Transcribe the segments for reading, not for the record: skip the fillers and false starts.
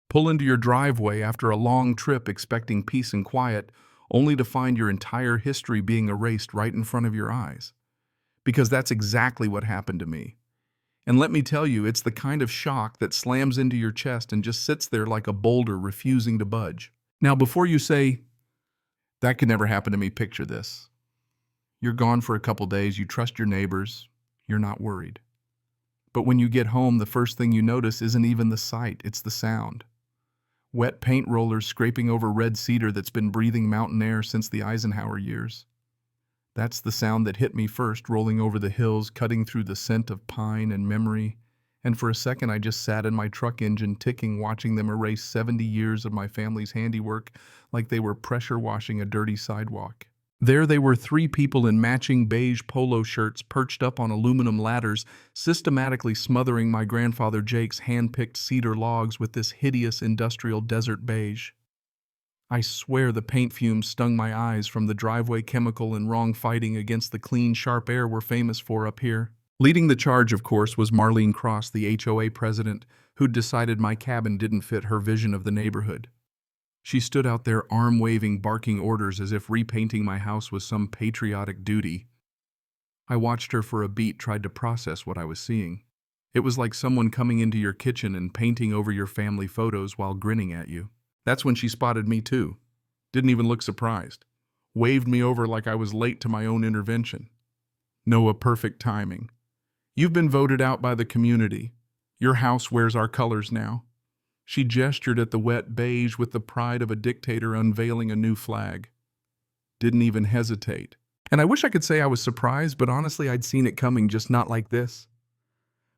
Pull into your driveway after a long trip expecting peace and quiet, only to find your entire history being erased right in front of your eyes. Because that's exactly what happened to me. And let me tell you, it's the kind of shock that slams into your chest and just sits there like a boulder refusing to budge. Now, before you say, that could never happen to me, picture this. You're gone for a couple days, you trust your neighbors, you're not worried. But when you get home, the first thing you notice isn't even the sight, it's the sound. Wet paint rollers scraping over red cedar that's been breathing mountain air since the Eisenhower years. That's the sound that hit me first, rolling over the hills, cutting through the scent of pine and memory. And for a second, I just sat in my truck engine ticking, watching them erase 70 years of my family's handiwork like they were pressure washing a dirty sidewalk. There they were, three people in matching beige polo shirts perched up on aluminum ladders, systematically smothering my grandfather Jake's hand-picked cedar logs with this hideous industrial desert beige. I swear the paint fumes stung my eyes from the driveway chemical and wrong fighting against the clean, sharp air we're famous for up here. Leading the charge, of course, was Marlene Cross, the HOA president, who'd decided my cabin didn't fit her vision of the neighborhood. She stood out there arm-waving, barking orders as if repainting my house was some patriotic duty. I watched her for a beat, tried to process what I was seeing. It was like someone coming into your kitchen and painting over your family photos while grinning at you. That's when she spotted me too. Didn't even look surprised. Waved me over like I was late to my own intervention. Noah, perfect timing. You've been voted out by the community. Your house wears our colors now. She gestured at the wet beige with the pride of a dictator unveiling a new flag. Didn't even hesitate. And I wish I could say I was surprised, but honestly I'd seen it coming, just not like this.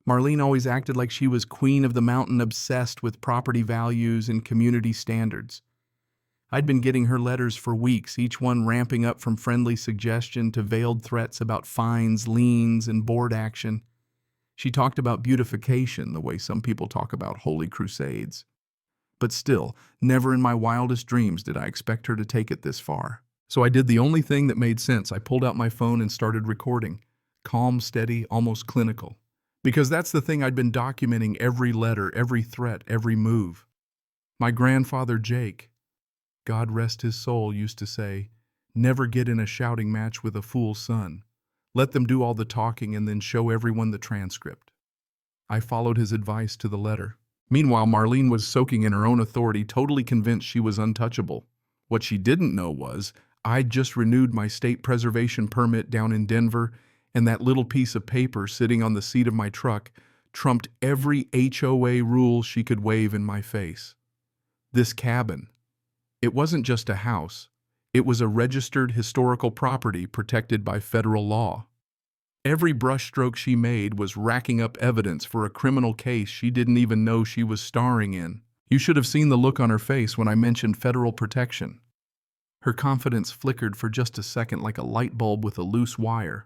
Marlene always acted like she was queen of the mountain, obsessed with property values and community standards. I'd been getting her letters for weeks, each one ramping up from friendly suggestion to veiled threats about fines, liens, and board action. She talked about beautification the way some people talk about holy crusades. But still, never in my wildest dreams did I expect her to take it this far. So I did the only thing that made sense. I pulled out my phone and started recording. Calm, steady, almost clinical. Because that's the thing I'd been documenting: every letter, every threat, every move. My grandfather Jake, God rest his soul, used to say, never get in a shouting match with a fool's son. Let them do all the talking and then show everyone the transcript. I followed his advice to the letter. Meanwhile, Marlene was soaking in her own authority, totally convinced she was untouchable. What she didn't know was I'd just renewed my state preservation permit down in Denver, and that little piece of paper sitting on the seat of my truck trumped every HOA rule she could wave in my face. This cabin, it wasn't just a house. It was a registered historical property protected by federal law. Every brushstroke she made was racking up evidence for a criminal case she didn't even know she was starring in. You should have seen the look on her face when I mentioned federal protection. Her confidence flickered for just a second like a light bulb with a loose wire.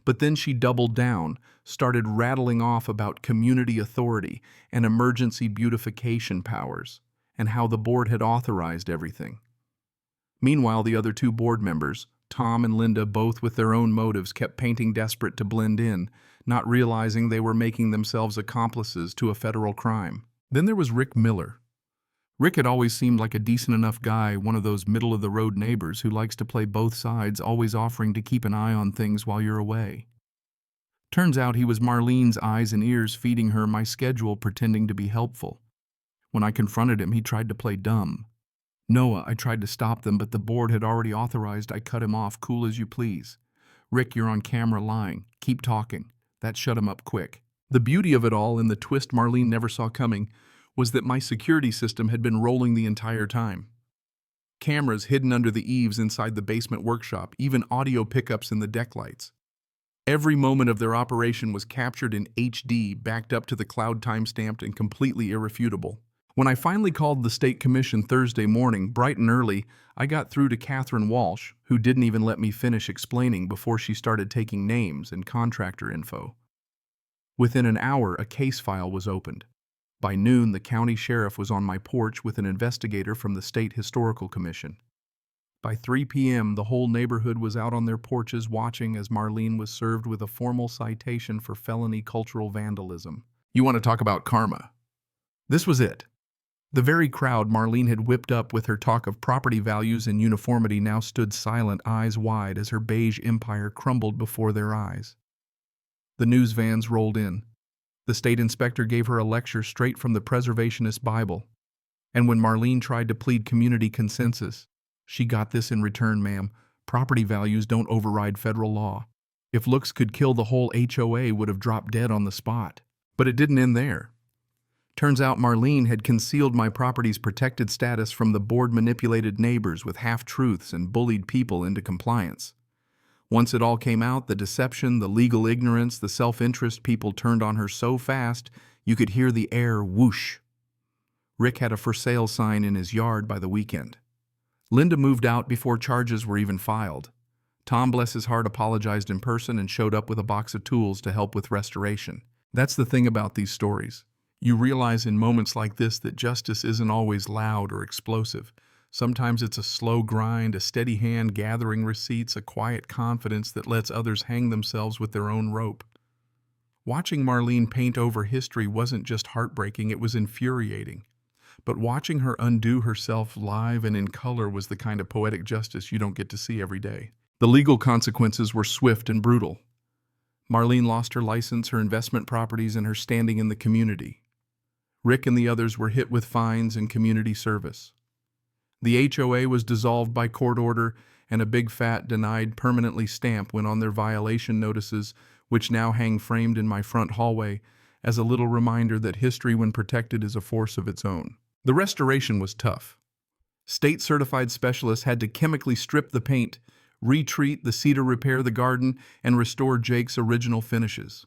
But then she doubled down, started rattling off about community authority and emergency beautification powers, and how the board had authorized everything. Meanwhile, the other two board members, Tom and Linda, both with their own motives, kept painting desperate to blend in, not realizing they were making themselves accomplices to a federal crime. Then there was Rick Miller. Rick had always seemed like a decent enough guy, one of those middle-of-the-road neighbors who likes to play both sides, always offering to keep an eye on things while you're away. Turns out he was Marlene's eyes and ears, feeding her my schedule, pretending to be helpful. When I confronted him, he tried to play dumb. Noah, I tried to stop them, but the board had already authorized. I cut him off, cool as you please. Rick, you're on camera lying. Keep talking. That shut him up quick. The beauty of it all, and the twist Marlene never saw coming, was that my security system had been rolling the entire time. Cameras hidden under the eaves inside the basement workshop, even audio pickups in the deck lights. Every moment of their operation was captured in HD, backed up to the cloud, time-stamped and completely irrefutable. When I finally called the state commission Thursday morning, bright and early, I got through to Catherine Walsh, who didn't even let me finish explaining before she started taking names and contractor info. Within an hour, a case file was opened. By noon, the county sheriff was on my porch with an investigator from the State Historical Commission. By 3 p.m., the whole neighborhood was out on their porches watching as Marlene was served with a formal citation for felony cultural vandalism. You want to talk about karma? This was it. The very crowd Marlene had whipped up with her talk of property values and uniformity now stood silent, eyes wide, as her beige empire crumbled before their eyes. The news vans rolled in. The state inspector gave her a lecture straight from the preservationist Bible. And when Marlene tried to plead community consensus, she got this in return, ma'am. Property values don't override federal law. If looks could kill, the whole HOA would have dropped dead on the spot. But it didn't end there. Turns out Marlene had concealed my property's protected status from the board-manipulated neighbors with half-truths and bullied people into compliance. Once it all came out, the deception, the legal ignorance, the self-interest, people turned on her so fast you could hear the air whoosh. Rick had a for sale sign in his yard by the weekend. Linda moved out before charges were even filed. Tom, bless his heart, apologized in person and showed up with a box of tools to help with restoration. That's the thing about these stories. You realize in moments like this that justice isn't always loud or explosive. Sometimes it's a slow grind, a steady hand gathering receipts, a quiet confidence that lets others hang themselves with their own rope. Watching Marlene paint over history wasn't just heartbreaking, it was infuriating. But watching her undo herself live and in color was the kind of poetic justice you don't get to see every day. The legal consequences were swift and brutal. Marlene lost her license, her investment properties, and her standing in the community. Rick and the others were hit with fines and community service. The HOA was dissolved by court order, and a big fat denied permanently stamp went on their violation notices, which now hang framed in my front hallway as a little reminder that history, when protected, is a force of its own. The restoration was tough. State-certified specialists had to chemically strip the paint, retreat the cedar, repair the garden, and restore Jake's original finishes.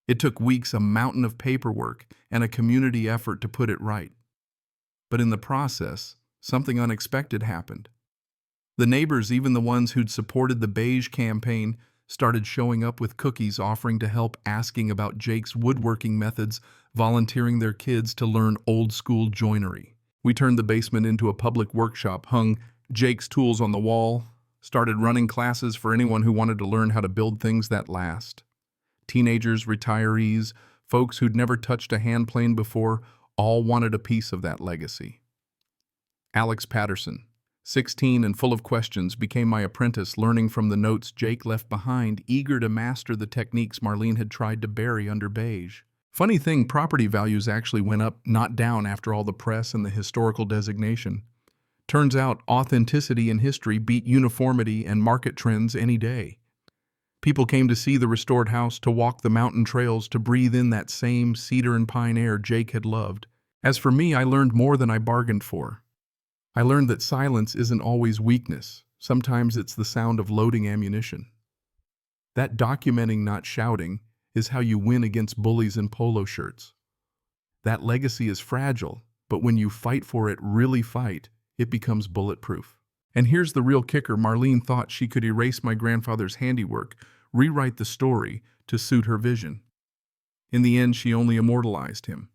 It took weeks, a mountain of paperwork, and a community effort to put it right. But in the process, something unexpected happened. The neighbors, even the ones who'd supported the beige campaign, started showing up with cookies, offering to help, asking about Jake's woodworking methods, volunteering their kids to learn old-school joinery. We turned the basement into a public workshop, hung Jake's tools on the wall, started running classes for anyone who wanted to learn how to build things that last. Teenagers, retirees, folks who'd never touched a hand plane before, all wanted a piece of that legacy. Alex Patterson, 16 and full of questions, became my apprentice, learning from the notes Jake left behind, eager to master the techniques Marlene had tried to bury under beige. Funny thing, property values actually went up, not down, after all the press and the historical designation. Turns out authenticity in history beat uniformity and market trends any day. People came to see the restored house, to walk the mountain trails, to breathe in that same cedar and pine air Jake had loved. As for me, I learned more than I bargained for. I learned that silence isn't always weakness. Sometimes it's the sound of loading ammunition. That documenting, not shouting, is how you win against bullies in polo shirts. That legacy is fragile, but when you fight for it, really fight, it becomes bulletproof. And here's the real kicker. Marlene thought she could erase my grandfather's handiwork, rewrite the story to suit her vision. In the end, she only immortalized him.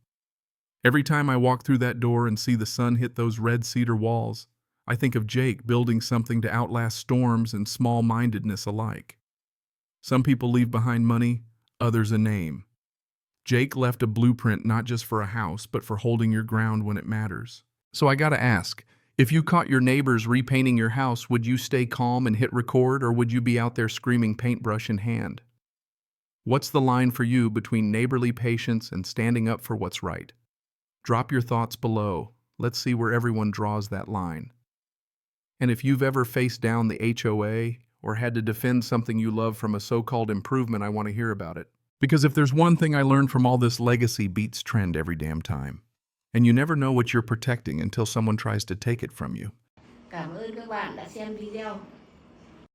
Every time I walk through that door and see the sun hit those red cedar walls, I think of Jake building something to outlast storms and small-mindedness alike. Some people leave behind money, others a name. Jake left a blueprint not just for a house, but for holding your ground when it matters. So I gotta ask, if you caught your neighbors repainting your house, would you stay calm and hit record, or would you be out there screaming, paintbrush in hand? What's the line for you between neighborly patience and standing up for what's right? Drop your thoughts below. Let's see where everyone draws that line. And if you've ever faced down the HOA or had to defend something you love from a so-called improvement, I want to hear about it. Because if there's one thing I learned from all this, legacy beats trend every damn time. And you never know what you're protecting until someone tries to take it from you. Cảm ơn các bạn đã xem video.